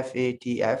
FATF।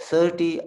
30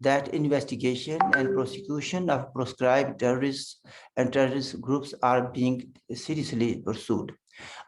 that investigation and prosecution of proscribed terrorists and terrorist groups are being seriously pursued।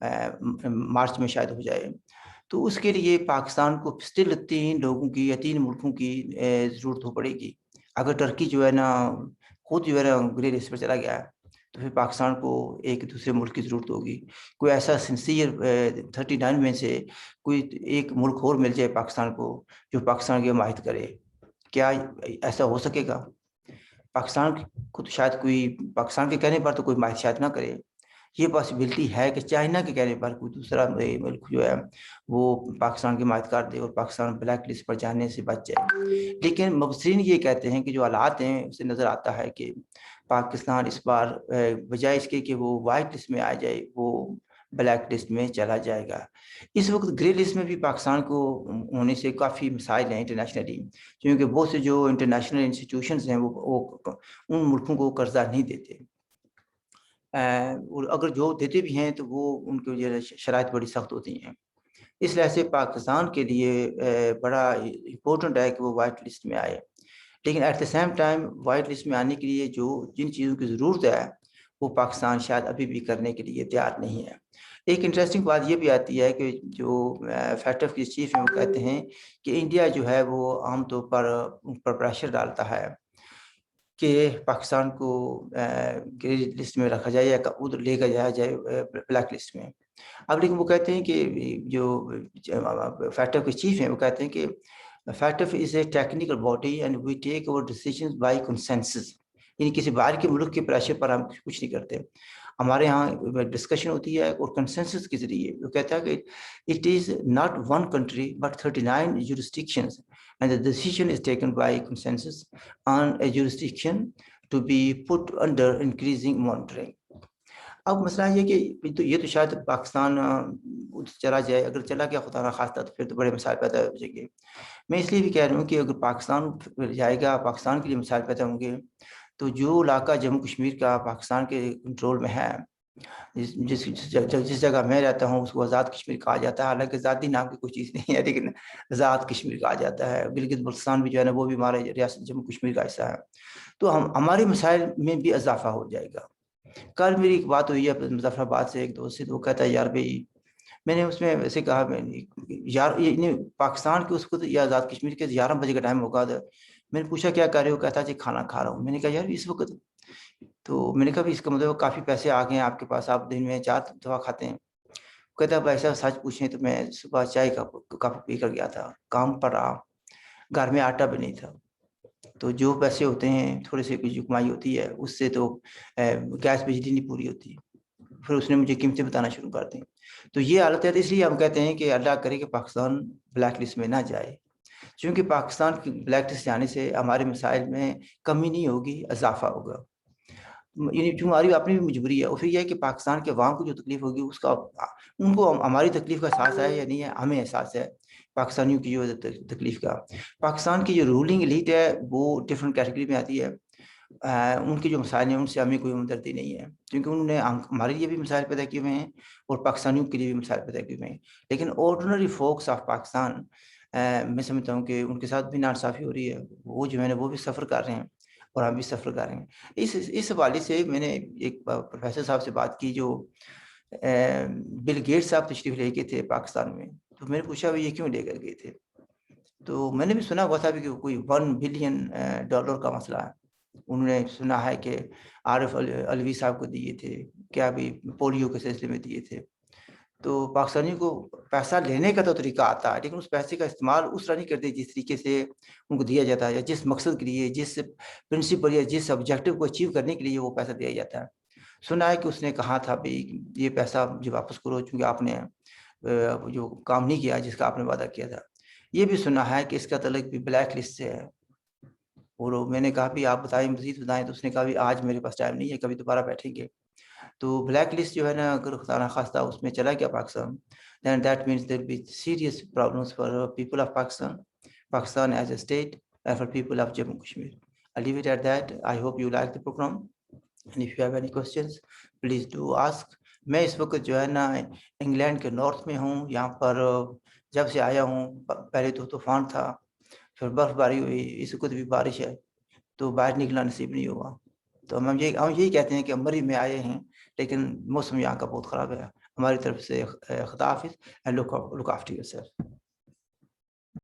March میں شاید ہو جائے. تو اس کے لیے پاکستان کو اسٹل 3 لوگوں کی یا 3 ملکوں کی ضرورت ہو پڑے گی. اگر ٹرکی جو ہے نا خود جو ہے نا گرے لسٹ پر چلا گیا ہے تو پھر پاکستان کو ایک دوسرے ملک کی ضرورت ہوگی. کوئی ایسا سنسیئر 39 میں سے کوئی ایک ملک اور مل جائے پاکستان کو جو پاکستان کی حمایت کرے. کیا ایسا ہو سکے گا؟ پاکستان کو تو شاید کوئی پاکستان کے کہنے پر تو کوئی حمایت شاید نہ کرے. یہ پاسبلٹی ہے کہ چائنا کے کہنے پر کوئی دوسرا ملک جو ہے وہ پاکستان کی حمایت کر دے اور پاکستان بلیک لسٹ پر جانے سے بچ جائے. لیکن مبصرین یہ کہتے ہیں کہ جو حالات ہیں اسے نظر آتا ہے کہ پاکستان اس بار بجائے اس کے کہ وہ وائٹ لسٹ میں آ جائے وہ بلیک لسٹ میں چلا جائے گا. اس وقت گرے لسٹ میں بھی پاکستان کو ہونے سے کافی مسائل ہیں انٹرنیشنلی، کیونکہ بہت سے جو انٹرنیشنل انسٹیٹیوشنز ہیں وہ ان ملکوں کو قرضہ نہیں دیتے، اور اگر جو دیتے بھی ہیں تو وہ ان کی جو شرائط بڑی سخت ہوتی ہیں. اس لحاظ سے پاکستان کے لیے بڑا امپورٹنٹ ہے کہ وہ وائٹ لسٹ میں آئے. لیکن at the same time white list میں آنے کے لیے جن چیزوں کی ضرورت ہے وہ پاکستان شاید ابھی بھی کرنے کے لیے تیار نہیں ہے. ایک انٹرسٹنگ بات یہ بھی آتی ہے کہ جو فیٹف کے چیف ہیں وہ کہتے ہیں کہ انڈیا جو ہے وہ عام طور پر پریشر ڈالتا ہے کہ پاکستان کو گرے لسٹ میں رکھا جائے یا ادھر لے کر جایا جائے بلیک لسٹ میں. اب لیکن وہ کہتے ہیں کہ جو فیٹف کے چیف ہیں وہ کہتے ہیں کہ FATF is a technical body and we take over decisions by consensus. یعنی کسی باہر کے ملک کے پریشر پر ہم کچھ نہیں کرتے، ہمارے ہاں ڈسکشن ہوتی ہے اور کنسنسس کے ذریعے. وہ کہتا ہے کہ it is not one country but 39 jurisdictions and the decision is taken by consensus on a jurisdiction to be put under increasing monitoring. اب مسئلہ یہ کہ یہ تو شاید پاکستان چلا جائے، اگر چلا گیا خدا نہ خواستہ تو پھر تو بڑے مسائل پیدا ہو جائیں گے. میں اس لیے بھی کہہ رہا ہوں کہ اگر پاکستان جائے گا پاکستان کے لیے مسائل پیدا ہوں گے تو جو علاقہ جموں کشمیر کا پاکستان کے کنٹرول میں ہے، جس جگہ میں رہتا ہوں اس کو آزاد کشمیر کہا جاتا ہے، حالانکہ آزادی نام کی کوئی چیز نہیں ہے لیکن آزاد کشمیر کہا جاتا ہے. گلگت بلتستان بھی جو ہے نا وہ بھی ہمارے ریاست جموں کشمیر کا حصہ ہے. تو ہمارے مسائل میں بھی اضافہ ہو جائے گا. کل میری ایک بات ہوئی ہے مظفر آباد سے ایک دوست سے، تو وہ کہتا ہے یار بھائی، میں نے اس میں ویسے کہا یار پاکستان کے اس کو یا آزاد کشمیر کے 11 بجے کا ٹائم ہوگا. میں نے پوچھا کیا کر رہے ہو؟ کہتا جی کھانا کھا رہا ہوں. میں نے کہا یار اس وقت؟ تو میں نے کہا اس کا مطلب کافی پیسے آ گئے ہیں آپ کے پاس، آپ دن میں 4 دفعہ کھاتے ہیں. کہتا ہے ایسا سچ پوچھیں تو میں صبح چائے کا کپ پی کر گیا تھا، کام پر رہا، گھر میں آٹا بھی نہیں تھا. تو جو پیسے ہوتے ہیں تھوڑے سے جو کمائی ہوتی ہے اس سے تو گیس بجلی نہیں پوری ہوتی. پھر اس نے مجھے قیمتیں بتانا شروع کر دیں. تو یہ حالت ہے. اس لیے ہم کہتے ہیں کہ اللہ کرے کہ پاکستان بلیک لسٹ میں نہ جائے، چونکہ پاکستان کی بلیک لسٹ جانے سے ہمارے مسائل میں کمی نہیں ہوگی، اضافہ ہوگا. یعنی جو ہماری اپنی بھی مجبوری ہے. اور پھر یہ ہے کہ پاکستان کے عوام کو جو تکلیف ہوگی اس کا ان کو ہماری تکلیف کا احساس ہے یا نہیں ہے؟ ہمیں احساس ہے پاکستانیوں کی جو تکلیف کا. پاکستان کی جو رولنگ ایلیٹ ہے وہ ڈفرینٹ کیٹیگری میں آتی ہے. ان کے جو مسائل ہیں ان سے ہمیں کوئی ہمدردی نہیں ہے، کیونکہ انہوں نے ہمارے لیے بھی مسائل پیدا کیے ہوئے ہیں اور پاکستانیوں کے لیے بھی مسائل پیدا کیے ہوئے ہیں. لیکن آرڈنری فوکس آف پاکستان میں سمجھتا ہوں کہ ان کے ساتھ بھی ناانصافی ہو رہی ہے. وہ جو ہے نا وہ بھی سفر کر رہے ہیں اور ہم بھی سفر کر رہے ہیں. اس حوالے سے میں نے ایک پروفیسر صاحب سے بات کی جو بل گیٹس صاحب تشریف لے کے تھے پاکستان میں. تو میں نے پوچھا یہ کیوں لے کر گئے تھے؟ تو میں نے بھی سنا ہوا تھا کہ کوئی $1 بلین کا مسئلہ ہے. انہوں نے سنا ہے کہ عارف علوی صاحب کو دیے تھے، کیا بھی پولیو کے سلسلے میں دیے تھے. تو پاکستانیوں کو پیسہ لینے کا تو طریقہ آتا ہے، لیکن اس پیسے کا استعمال اس طرح نہیں کرتے جس طریقے سے ان کو دیا جاتا ہے، یا جس مقصد کے لیے، جس پرنسپل یا جس آبجیکٹو کو اچیو کرنے کے لیے وہ پیسہ دیا جاتا ہے. سنا ہے کہ اس نے کہا تھا بھائی یہ پیسہ مجھے واپس کرو چونکہ آپ نے جو کام نہیں کیا جس کا آپ نے وعدہ کیا تھا. یہ بھی سنا ہے کہ اس کا تعلق بھی بلیک لسٹ سے ہے. اور میں نے کہا بھی آپ بتائیں، مزید بتائیں. تو اس نے کہا بھی آج میرے پاس ٹائم نہیں ہے، کبھی دوبارہ بیٹھیں گے. تو بلیک لسٹ جو ہے نا اگر خدا نخواستہ اس میں چلا گیا Pakistan, then that means there will be serious problems for people of Pakistan as a state and for people of Jammu Kashmir. I'll leave it at that. I hope you like the program and if you have any questions please do ask. میں اس وقت جو ہے نا England کے north میں ہوں. یہاں پر جب سے آیا ہوں پہلے تو طوفان تھا، پھر برف باری ہوئی، اس وقت بھی بارش ہے، تو باہر نکلنا نصیب نہیں ہوا. تو ہم یہی کہتے ہیں کہ ہم مری میں آئے ہیں لیکن موسم یہاں کا بہت خراب ہے. ہماری طرف سے خدا حافظ. And look after your self.